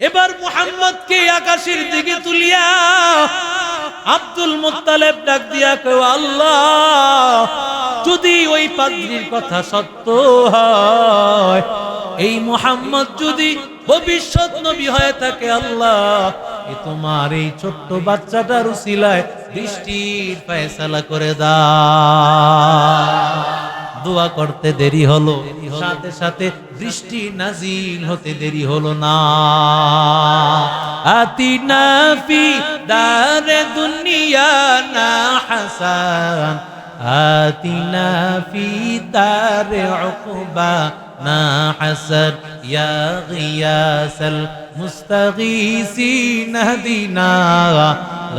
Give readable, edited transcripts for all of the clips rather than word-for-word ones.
এবার মুহাম্মদকে আকাশের দিকে তুলিয়া আব্দুল মুত্তালিব ডাক দিয়া কয়, আল্লাহ, যদি ওই পাদ্রীর কথা সত্য হয়, এই মুহাম্মদ যদি ভবিষ্যৎ নবী হয়ে থাকে, আল্লাহ, এ তোমার এই ছোট্ট বাচ্চাটার উসিলায় বৃষ্টির ফয়সালা করে দাও। দোয়া করতে দেরি হলো, সাথে সাথে বৃষ্টি নাজিল হতে দেরি হলো না। আতিনা ফি দারে দুনিয়া না হাসান, আতিনা ফি দারে উকবা না হাসান, ইয়া গিয়াসাল মুস্তাগীসিন হদিনা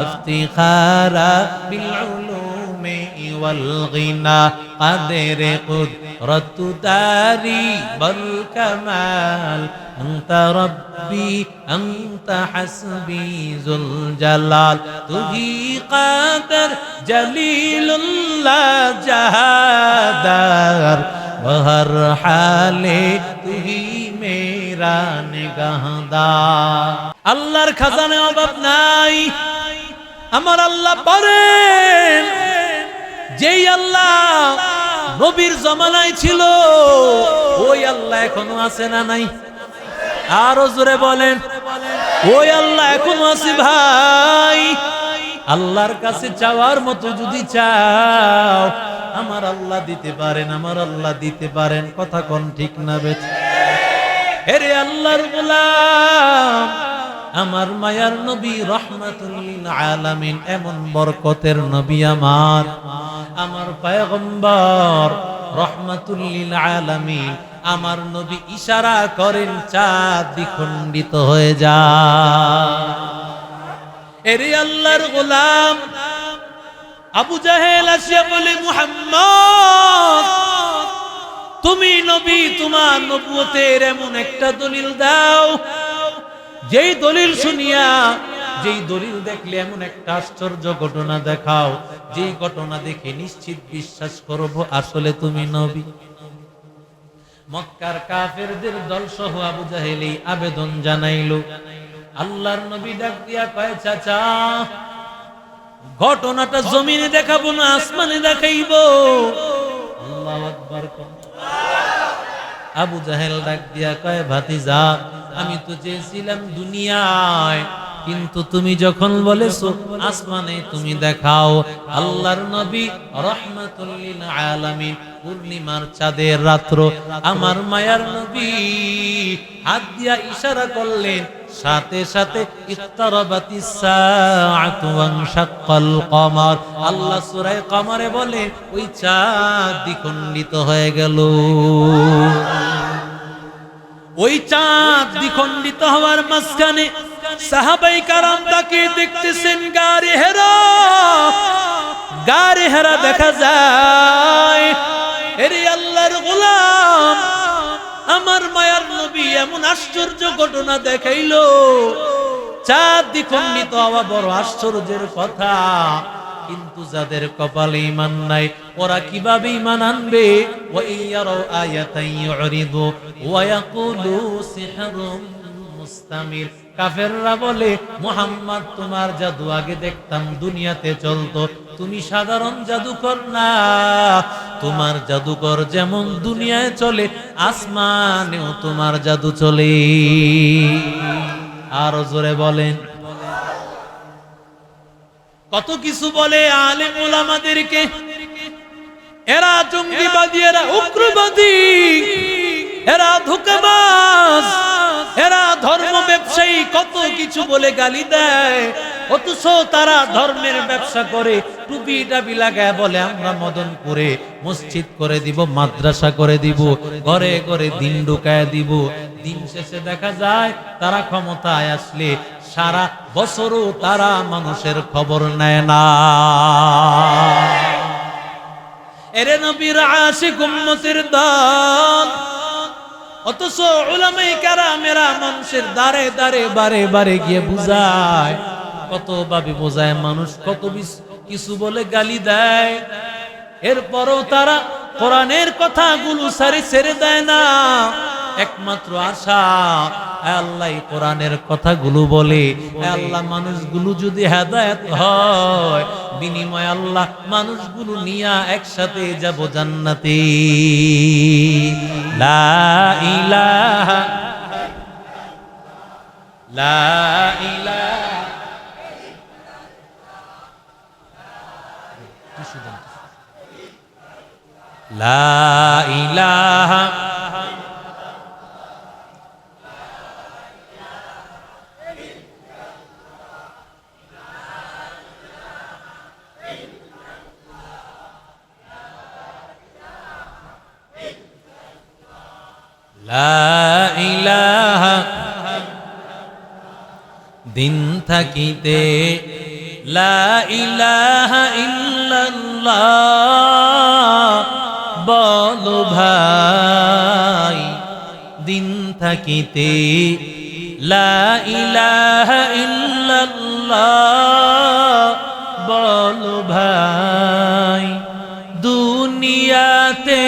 ইফতিখারা বিল উলুমি ওয়াল গিনা قدر قدرت داري بالكمال أنت ربي أنت حسبي ذو الجلال تهي قادر جليل الله جهادار وهر حال تهي मेरा निगाहदार। আল্লাহর খাজানে অভাব নাই, আমার আল্লাহ পারেন। যেই আল্লাহ নবীর জমানায় ছিল, ওই আল্লাহ এখনো আছে না নাই? আরো জোরে বলেন, ওই আল্লাহ এখনো আছে ভাই। আল্লাহর কাছে চাওয়ার মতো যদি চাও, আমার আল্লাহ দিতে পারেন, আমার আল্লাহ দিতে পারেন। কথা কোন ঠিক না বেঠিক? এরে আল্লাহর গোলাম, আমার মায়ার নবী রহমাতুল লিল আলামিন, এমন বরকতের নবী আমার পয়গম্বর রহমাতুল লিল আলামিন, আমার নবী ইশারা করেন চাঁদ দ্বিখণ্ডিত হয়ে যায়। এরে আল্লাহর গোলাম আবু জাহেল আসিয়া বলে, মুহাম্মদ, তুমি নবী, তোমার নবুয়তের এমন একটা দলিল দাও, যেই দলিল শুনিয়া, যেই দলিল দেখলে এমন একটা আশ্চর্য ঘটনা দেখাও, যেই ঘটনা দেখে নিশ্চিত বিশ্বাস করব আসলে তুমি নবী। মক্কার কাফেরদের দল সহ আবু জাহেল এই আবেদন জানাইলো। আল্লাহর নবী ডাক দিয়া কয়, চাচা, ঘটনাটা জমিনে দেখাবো না আসমানে দেখাইবো? আল্লাহু আকবার। আবু জাহেল ডাক দিয়া কয়, ভাতিজা, আমি তো চেয়েছিলাম দুনিয়ায়, কিন্তু তুমি যখন বলেছো আসমানে তুমি দেখাও। আল্লাহর নবী রহমাতুল লিল আলামিন, পূর্ণিমার চাঁদের রাত্র, আমার মায়ার নবী হাত দিয়া ইশারা করলেন, সাথে সাথে ইক্তারাবাতিস সাআতু ওয়ানশাক্কাল কমার। আল্লাহ সূরা কমারে বলে, ওই চাঁদ দ্বিখণ্ডিত হয়ে গেল। ওই চাঁদ দ্বিখণ্ডিত হওয়ার মাঝখানে সাহাবায়ে কারাম তাকে দেখতেছেন। গারে হেরা দেখা যায়। এরে আল্লাহর গোলাম, আমার মায়ার নবী এমন আশ্চর্য ঘটনা দেখাইলো, চাঁদ দ্বিখণ্ডিত হওয়া বড় আশ্চর্যের কথা, কিন্তু যাদের কপালে ঈমান নাই, ওরা কিভাবে ঈমান আনবে? ওয়া ইয়ারাউ আয়াতান ইউরিদু ওয়া ইয়াকুলু সিহরুম মুস্তামির। কাফেররা বলে, মুহাম্মদ, তোমার জাদু আগে দেখতাম দুনিয়াতে চলতো, তুমি সাধারণ জাদুকর না, তোমার জাদুকর যেমন দুনিয়ায় চলে, আসমানেও তোমার জাদু চলে। আরো জোরে বলেন। কত কিছু বলে আলেম ওলামাদেরকে, এরা জঙ্গিবাদী, এরা উগ্রবাদী, এরা ধোঁকাবাজ, এরা ধর্ম ব্যবসায়ী, কত কিছু বলে গালি দেয়। অথচ তারা ধর্মের ব্যবসা করে, টুপি টাপি লাগায় বলে, আমরা মদনপুরে মসজিদ করে দিব, মাদ্রাসা করে দিব, ঘরে ঘরে দিন ঢুকায় দিব। দিন শেষে দেখা যায় তারা ক্ষমতায় আসলে সারা বছরও তারা মানুষের খবর নেয় না। এরে নবীর আশিক উম্মতের দল, অথচ উলামায়ে কেরামেরা মানুষের দাঁড়ে দাঁড়ে বারে বারে গিয়ে বুঝায়, কত ভাবে বোঝায়, মানুষ কত কিছু বলে গালি দেয়, এরপরও তারা কোরআনের কথাগুলো ছেড়ে দেয় না। একমাত্র আশা আল্লাহ কোরআনের কথাগুলো বলে আল্লাহ মানুষগুলো যদি হেদায়েত হয় বিনিময় আল্লাহ মানুষগুলো নিয়া একসাথে যাব জান্নাতে লা ইলাহা লা ইলাহা লা ইলাহা লা ইলাহা দিন থাকিতে লা ইলাহা ইল্লাল্লাহ বলো ভাই দিন থাকিতে লা ইলাহা ইল্লাল্লাহ বলো ভাই দুনিয়াতে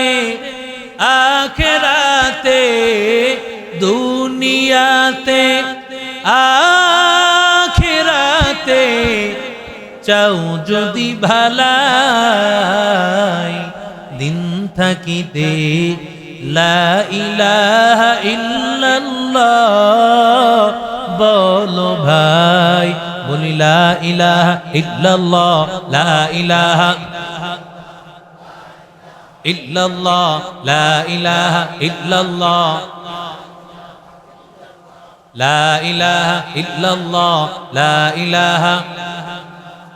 আখিরাতে দুনিয়াতে আখিরাতে চাও যদি ভালাই দিন থাকিতে লা ইলাহা ইল্লাল্লাহ বলো ভাই বলি লা ইলাহা ইল্লাল্লাহ লা ইলাহা ইল্লাল্লাহ লা ইলাহা ইল্লাল্লাহ লা ইলাহা ইল্লাল্লাহ লা ইলাহা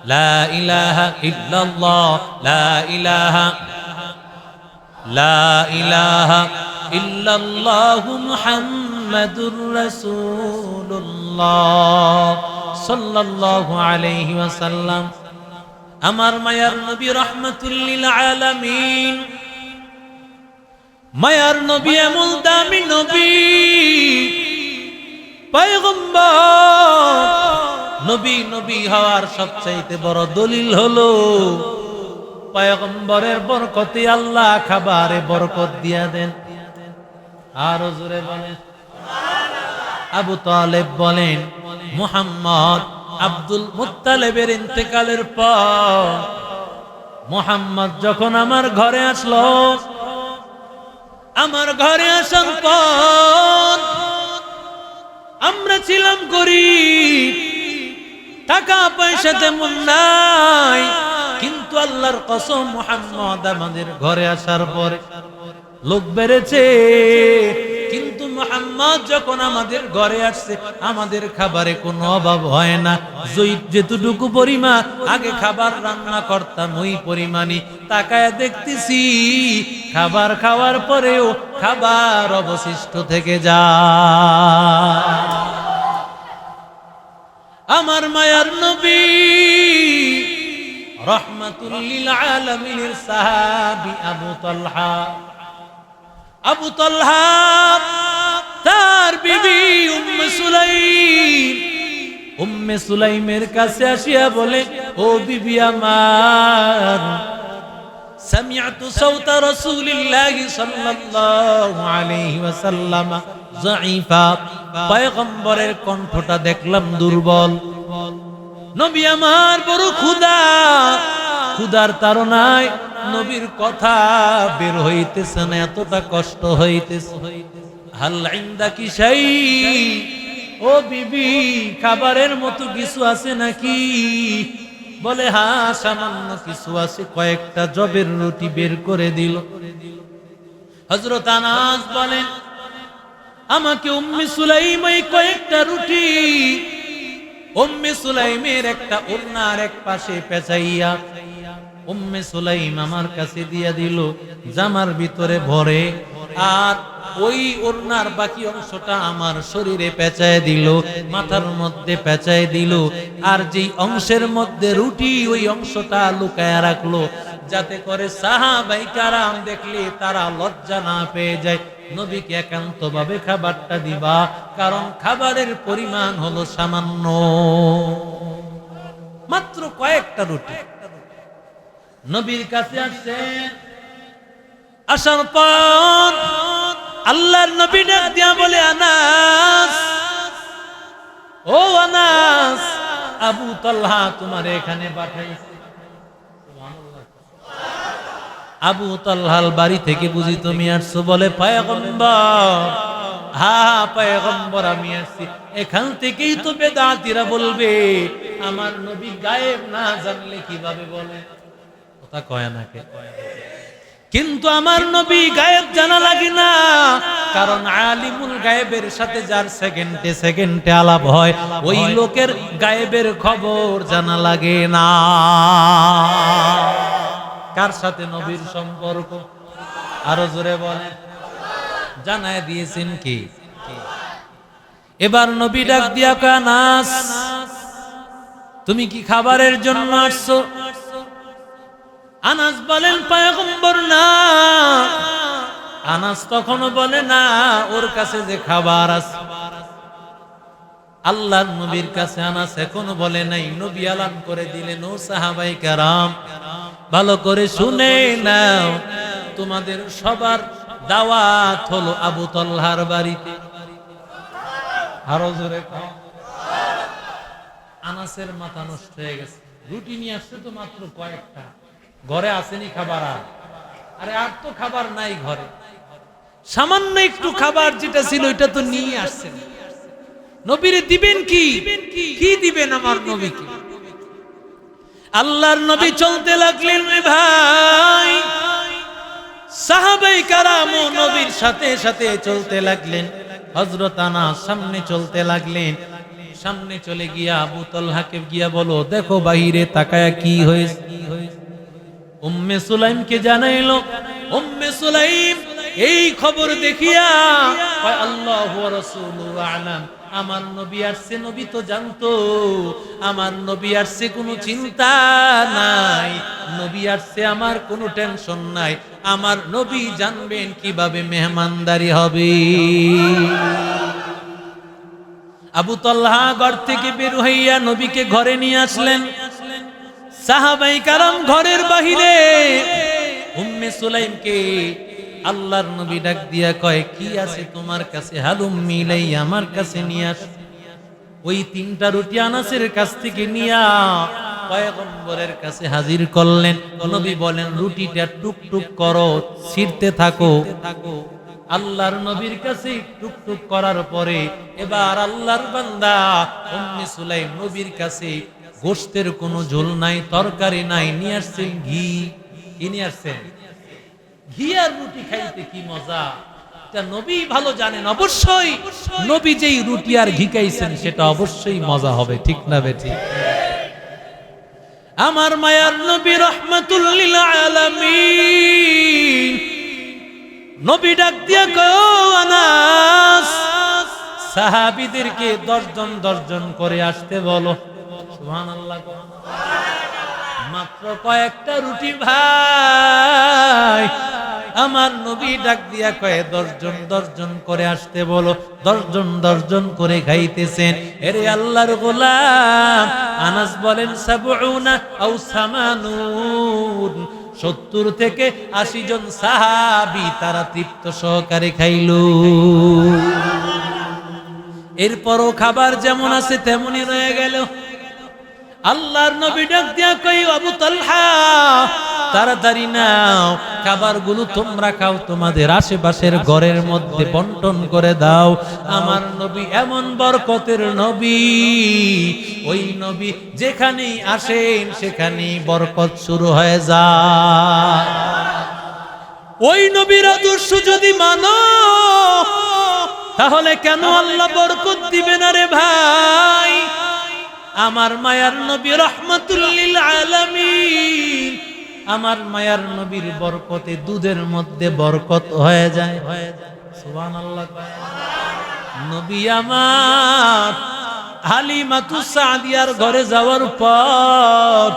লা ইলাহা ইল্লাল্লাহ লা ইলাহা লা ইলাহা ইল্লাল্লাহ মুহাম্মাদুর রাসূলুল্লাহ সাল্লাল্লাহু আলাইহি ওয়াসাল্লাম আমার মায়ার নবী রাহমাতুল লিল আলামিন মায়ার নবী এমন দামি নবী পয়গম্বর নবী নবী হওয়ার সবচাইতে বড় দলিল হলো পয়গম্বরের বরকতে আল্লাহ খাবারে বরকত দিয়া দেন আর জোরে বলেন আবু তালেব বলেন মুহাম্মদ আব্দুল মুত্তালিবের ইন্তেকালের পর মুহাম্মদ যখন আমার ঘরে আসলো আমার ঘরে আসার পর আমরা ছিলাম গরিব টাকা পয়সা তেমন নাই কিন্তু আল্লাহর কসম মুহাম্মদ আমাদের ঘরে আসার পরে লোক বেড়েছে কিন্তু মুহাম্মদ যখন আমাদের ঘরে আসছে আমাদের খাবারে কোনো অভাব হয় না যেটুকু পরিমাণ আগে খাবার রান্না করতাম ওই পরিমাণই তাকায় দেখতেছি খাবার খাওয়ার পরেও খাবার অবশিষ্ট থেকে যায় আমার মায়ার নবী রাহমাতুল লিল আলামিনের সাহাবী আবু তালহা তার বিবি উম্মে সুলাইমের কাছে আসিয়া বলে ও বিবি আমার সামিআতু সাওতা রাসূলিল্লাহি সাল্লাল্লাহু আলাইহি ওয়াসাল্লাম যায়ীফা পয়গম্বরের কণ্ঠটা দেখলাম দুর্বল নবী আমার বড় ক্ষুধার তাড়নায় নবীর কথা বের হইতেছে না এতটা কষ্ট হইতেছে হাল ইনদাকি শাই ও বিবি খাবারের মতো কিছু আছে নাকি বলে হ্যাঁ সামান্য কিছু আছে কয়েকটা জবের রুটি বের করে দিল হযরত আনাস বলেন আমাকে উম্মে সুলাইম এই কয়েকটা রুটি উম্মে সুলাইমের একটা ওড়নার এক পাশে পেঁচাইয়া উম্মে সুলাইম আমার কাছে দিয়া দিল জামার ভিতরে ভরে আর ওই ওড়নার বাকি অংশটা আমার শরীরে পেঁচায় দিল মাথার মধ্যে পেঁচায় দিল আর যেই অংশের মধ্যে রুটি ওই অংশটা লুকায়া রাখলো যাতে করে সাহাবায়ে কেরাম দেখলে তারা লজ্জা না পেয়ে যায় নবীকে একান্তভাবে খাবারটা দিবা কারণ খাবারের পরিমাণ হলো সামান্য মাত্র কয়েকটা রুটি নবীর কাছে আসছে আসার পর আল্লাহর নবী ডাক দিয়া বলে, আনাস, ও আনাস, আবু তালহা তোমার এখানে পাঠাইছে। আবু তালহার বাড়ি থেকে বুঝি তুমি আসছো? বলে, পয়গম্বর, হ্যাঁ পয়গম্বর আমি আসছি। এখান থেকেই তো বেদাতীরা বলবে আমার নবী গায়েব না জানলে কিভাবে বলে, কথা কয় না কে? কিন্তু আমার নবী গায়েব জানা লাগে না, কারণ আলিমুল গায়েবের সাথে যার সেকেন্ডে সেকেন্ডে আলাপ হয় ওই লোকের গায়েবের খবর জানা লাগে না। কার সাথে নবীর সম্পর্ক? আরো জোরে বলেন। জানায় দিয়েছেন কি? এবার নবী ডাক দিয়া কয়, আনাস তুমি কি খাবারের জন্য আসছো? আনাস বলেন, পয়গম্বর না। আনাস তখনও বলে না, ওর কাছে যে খাবার আছে। আল্লাহর নবীর কাছে আনাস এখনো বলে নাই। নবী এলান করে দিলেন, ও সাহাবায়ে কেরাম ভালো করে শুনে নাও, তোমাদের সবার দাওয়াত হলো আবু তালহার বাড়িতে। আরো জোরে খাও। আনাসের মাথা নষ্ট হয়ে গেছে। রুটি নিয়ে আসছে তো মাত্র কয়েকটা, ঘরে আসেনি খাবার। আরে আর তো খাবার নাই ঘরে, সামান্য একটু খাবার যেটা ছিল ওইটা তো নিয়ে আসছেন। নবীরে দিবেন কি? কি দিবেন আমার নবীকে? আল্লাহর নবী চলতে লাগলেন রে ভাই। সাহাবায়ে কেরাম নবীর সাথে সাথে চলতে লাগলেন। হযরত আনাস সামনে চলতে লাগলেন। সামনে চলে গিয়া আবু তালহাকে গিয়া বলো, দেখো বাহিরে তাকায়া কি হয়েছে। উম্মে সুলাইমকে জানাইলো। উম্মে সুলাইম এই খবর দেখিয়া আল্লাহু ওয়া রাসূলুহু আ'লাম, আমার নবী আসছে। নবী তো জানতো আমার নবী আসছে, কোনো চিন্তা নাই। নবী আসছে, আমার কোনো টেনশন নাই। আমার নবী জানবেন কিভাবে মেহমানদারি হবে। আবু তালহা ঘর থেকে বের হইয়া নবীকে ঘরে নিয়ে আসলেন। সাহাবায়ে কেরাম ঘরের বাহিরে। উম্মে সুলাইমকে আল্লাহর নবী ডাক দিয়া কয়, কি আছে তোমার কাছে? হালুম মিলাই আমার কাছে নিয়ে আস। ওই 3টা রুটি আনাসের কাছ থেকে নিয়া পয়গম্বরের কাছে হাজির করলেন। নবী বলেন, রুটিটা টুকটুক করো, ছিঁড়তে থাকো। আল্লাহর নবীর কাছে টুকটুক করার পরে এবার আল্লাহর বান্দা উম্মে সুলাইম নবীর কাছে গোশতের কোনো ঝোল নাই, তরকারি নাই, নিয়ে আসছেন ঘি। কি নিয়ে আসছেন? ঘি আর রুটি খাইতে কি মজা, এটা নবী ভালো জানেন। অবশ্যই নবী যেই রুটি আর ঘি খাইছেন সেটা অবশ্যই মজা হবে, ঠিক না বেঠিক? আমার মায়ার নবী রাহমাতুল লিল আলামিন নবী ডাক দিয়া কয়, আনাস সাহাবীদেরকে 10 জন করে আসতে বলো। সুবহানাল্লাহ। মাত্র কয়েকটা রুটি ভাই। আমার নবী ডাক দিয়া কয়, 10 জন করে আসতে বলো। 10 জন করে খাইতেছেন। এরে আল্লাহর গোলাম, আনাস বলেন 70 আও 80, 70 থেকে 80 জন সাহাবী তারা তৃপ্ত সহকারে খাইল। এরপরও খাবার যেমন আছে তেমনই রয়ে গেল। আল্লাহর নবী ডাক দিয়া কই, আবু তালহা তাড়াতাড়ি নাও, খাবারগুলো তোমরা খাও, তোমাদের আশেপাশের ঘরের মধ্যে বন্টন করে দাও। আমার নবী এমন বরকতের নবী, ওই নবী যেখানেই আসেন সেখানেই বরকত শুরু হয়ে যায়। ওই নবীর আদর্শ যদি মানো তাহলে কেন আল্লাহ বরকত দিবে না রে ভাই? আমার মায়ার নবী রাহমাতুল লিল আলামিন, আমার মায়ার নবীর বরকতে দুধের মধ্যে বরকত হয়ে যায়। সুবহানাল্লাহ। নবী আমার হালিমাতুস সাদিয়ার ঘরে যাওয়ার পর,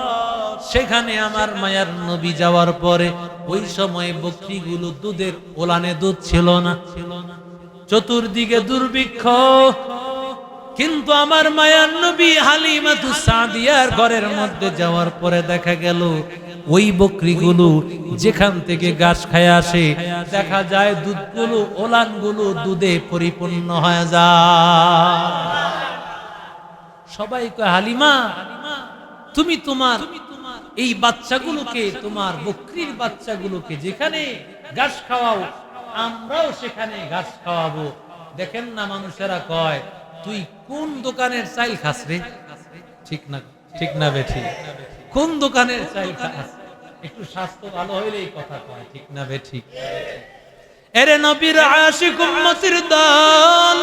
সেখানে আমার মায়ার নবী যাওয়ার পরে ওই সময় বকরিগুলো দুধের ওলানে দুধ ছিল না, চতুর্দিকে দুর্ভিক্ষ। কিন্তু আমার মায়ার নবী হালিমাতুস সাদিয়ার ঘরের মধ্যে যাওয়ার পরে দেখা গেল ওই বকরিগুলো যেখান থেকে ঘাস খায় আসে দেখা যায় দুধগুলো ওলানগুলো দুধে পরিপূর্ণ হয়ে যায়। সবাই কয় হালিমা তুমি তোমার এই বাচ্চাগুলোকে, তোমার বকরির বাচ্চাগুলোকে যেখানে ঘাস খাওয়াও আমরাও সেখানে ঘাস খাওয়াবো। দেখেন না মানুষেরা কয় তুই কোন দোকানের চাইল খাস রে? ঠিক না, ঠিক না বেঠি? কোন দোকানের চাইল খাস? একটু স্বাস্থ্য ভালো হইলেই কথা কয়, ঠিক না বেঠি? এরে নবীর আশিক উম্মতির দল,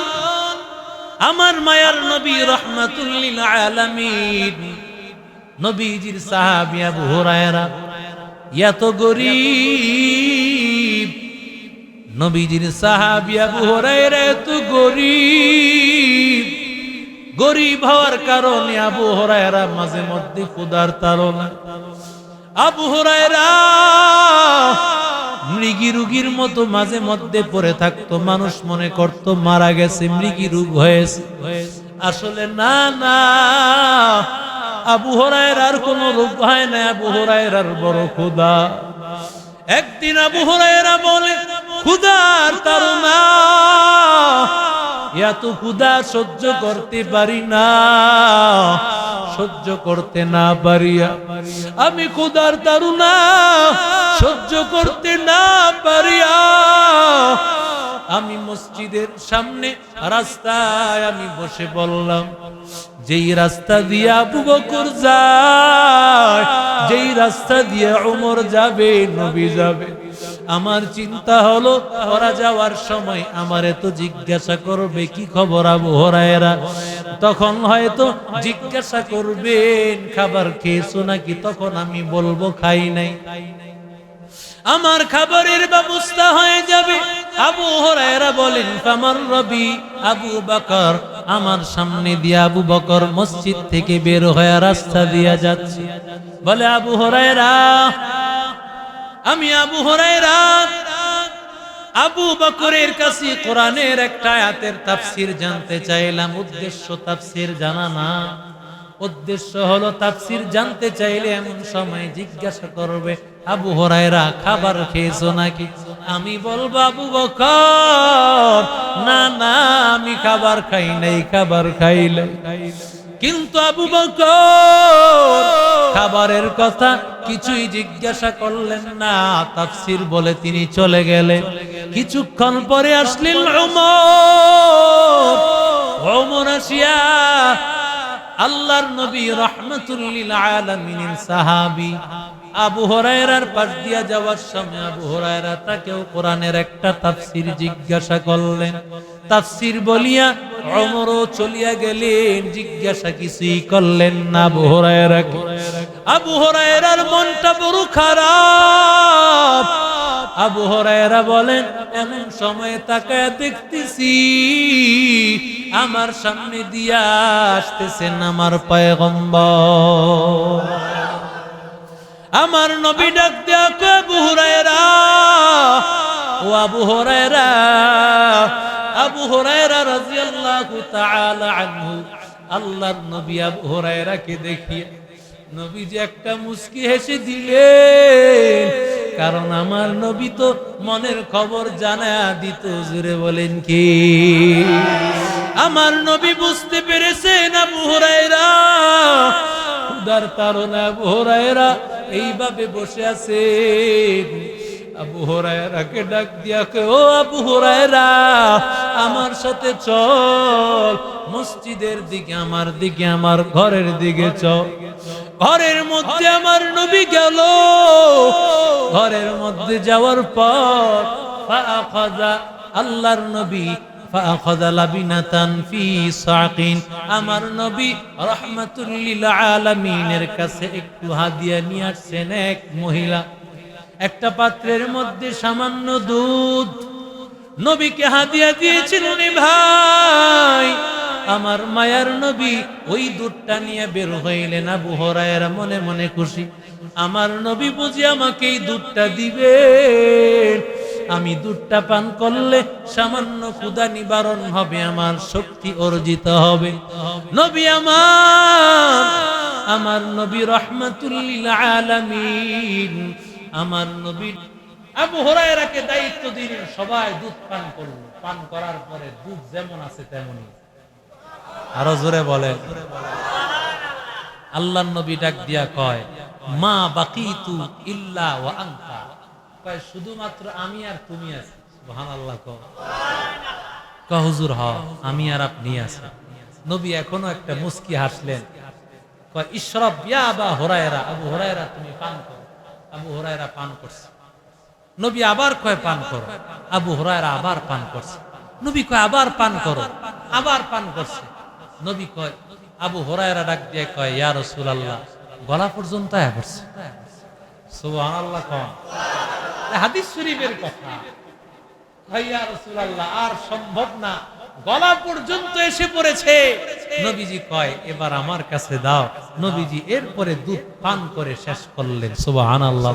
আমার মায়ার নবী রাহমাতুল লিল আলামিন, নবীজির সাহাবী আবু হুরায়রা এত গরীব, নবীজির সাহাবী আবু হুরায়রা এত গরীব, গরীব হওয়ার কারণে আবু হুরায়রা মাঝে মধ্যে ক্ষুধার তাড়না, আবু হুরায়রা মৃগী রোগীর মতো মাঝে মধ্যে পড়ে থাকতো। মানুষ মনে করত মারা গেছে, মৃগী রোগ হয়েছে। আসলে না না, আবু হুরায়রার কোনো রোগ হয় না, আবু হুরায়রার বড় ক্ষুধা। একদিন আবু হুরায়রা বলে ক্ষুধার তাড়না, এত ক্ষুধা সহ্য করতে পারি না, সহ্য করতে না পারিয়া আমি ক্ষুধার তাড়না সহ্য করতে না পারিয়া আমি মসজিদের সামনে রাস্তায় আমি বসে বললাম, যেই রাস্তা দিয়ে আবু বকর যায়, যেই রাস্তা দিয়ে ওমর যাবে, নবী যাবে, আমার চিন্তা হলো ওরা যাওয়ার সময় আমারে তো জিজ্ঞাসা করবে কি খবর আবু হুরায়রা। তখন হয়তো জিজ্ঞাসা করবেন খাবার খেয়েছো নাকি, তখন আমি বলবো খাই নাই, আমার খাবারের ব্যবস্থা হয়ে যাবে। আবু হুরায়রা বলেন আমার রবি আবু বকর, আমার সামনে দিয়ে আবু বকর মসজিদ থেকে বের হয়ে রাস্তা দিয়ে যাচ্ছে। বলে আবু হুরায়রা, আমি আবু হুরায়রা আবু বকরের কাছে কোরআনের একটা আয়াতের তাফসীর জানতে চাইলাম। উদ্দেশ্য তাফসীর জানা না, উদ্দেশ্য হলো তাফসীর জানতে চাইলে এমন সময় জিজ্ঞাসা করবে আবু হুরায়রা খাবার খেয়েছো নাকি? আমি বলবো আবু বকর না না আমি খাবার খাই নাই, খাবার খাইলাই। কিন্তু আবু বকর খাবারের কথা কিছুই জিজ্ঞাসা করলেন না, তাফসীর বলে তিনি চলে গেলেন। কিছুক্ষণ পরে আসলেন ওমর। ওমর আসিয়া আল্লাহর নবী রাহমাতুল লিল আলামিনের সাহাবী আবু হুরায়রার পাশ দিয়া যাওয়ার সময় আবু হুরায়রা তাকেও কোরআনের একটা তাফসীর জিজ্ঞাসা করলেন। তাফসীর বলিয়া ওমরও চলিয়া গেলেন, জিজ্ঞাসা কিছুই করলেন না আবু হুরায়রাকে। আবু হুরায়রার মনটা বড় খারাপ। আবু হুরায়রা বলেন এমন সময় তাকায় দেখতেছি আমার সামনে দিয়া আসতেছেন আমার পয়গম্বর, আমার নবী ডাক দেয়া কয় আবু হুরায়রা, ও আবু হুরায়রা। আবু হুরায়রা রাদিয়াল্লাহু তাআলা আনহু আল্লাহর নবী আবু হুরায়রাকে দেখিয়ে নবীজি একটা মুস্কি হেসে দিলেন, কারণ আমার নবী তো মনের খবর জানা দিত। জুড়ে বলেন কি? আমার নবী বুঝতে পেরেছেন আবু হুরায়রা ক্ষুধার তাড়না, আবু হুরায়রা এইভাবে বসে আছে। আবু হুরায়রাকে ডাক দিয়া কয় ও আবু হুরায়রা আমার সাথে চল মসজিদের দিকে, আমার দিকে, আমার ঘরের দিকে চল। ঘরের মধ্যে আমার নবী গেল। ঘরের মধ্যে যাওয়ার পর ফাআখাযা আল্লাহর নবী ফাআখাযা লাবিনাতান ফি সাকিন, আমার নবী রাহমাতুল লিল আলামিনের কাছে একটু হাদিয়া নিয়ে আসছেন। এক মহিলা একটা পাত্রের মধ্যে সামান্য দুধ নবীকে হাদিয়া দিয়েছিলেন। ভাই আমার মায়ার নবী ওই দুধটা নিয়ে বের হইলেন। আবু হুরায়রা মনে মনে খুশি, আমার নবী বুঝি আমাকে এই দুধটা দিবে, আমি দুধটা পান করলে সামান্য ক্ষুধা নিবারণ হবে, আমার শক্তি অর্জিত হবে। নবী আমার আমার নবী রাহমাতুল লিল আলামিন, আমার নবী আবু হুরায়রাকে দায়িত্ব দিলেন, সবাই দুধ পান করলো। পান করার পরে দুধ যেমন আছে তেমনই। আরো জোরে বলেন। আল্লাহর নবী ডাক দিয়া কয়, মা বাকিতু ইল্লা ওয়া আনতা, কয় শুধুমাত্র আমি আর তুমি আছি। সুবহানাল্লাহ। কয় হুজুর হ, আমি আর আপনি আছি। নবী এখনো একটা মুস্কি হাসলেন, কয় ইশরাব ইয়া আবা হুরায়রা, আবু হুরায়রা তুমি পান করো। আবু হুরায়রা পান করছে। নবী আবার কয় পান করো, আবু হুরায়রা আবার পান করছে। নবী কয় আবার পান করো, আবার পান করছে। নবী কয়, আবু হুরায়রা ডাক দিয়ে কয়, ইয়া রাসূলুল্লাহ, গলা পর্যন্ত আয়া পড়ছে। সুবহানাল্লাহ। হাদিস শরীফের কথা। ইয়া রাসূলুল্লাহ, আর সম্ভব না, গলা পর্যন্ত এসে পড়েছে। নবীজি কয়, এবার আমার কাছে দাও। নবীজি এরপরে দুধ পান করে শেষ করলেন। সুবহানাল্লাহ।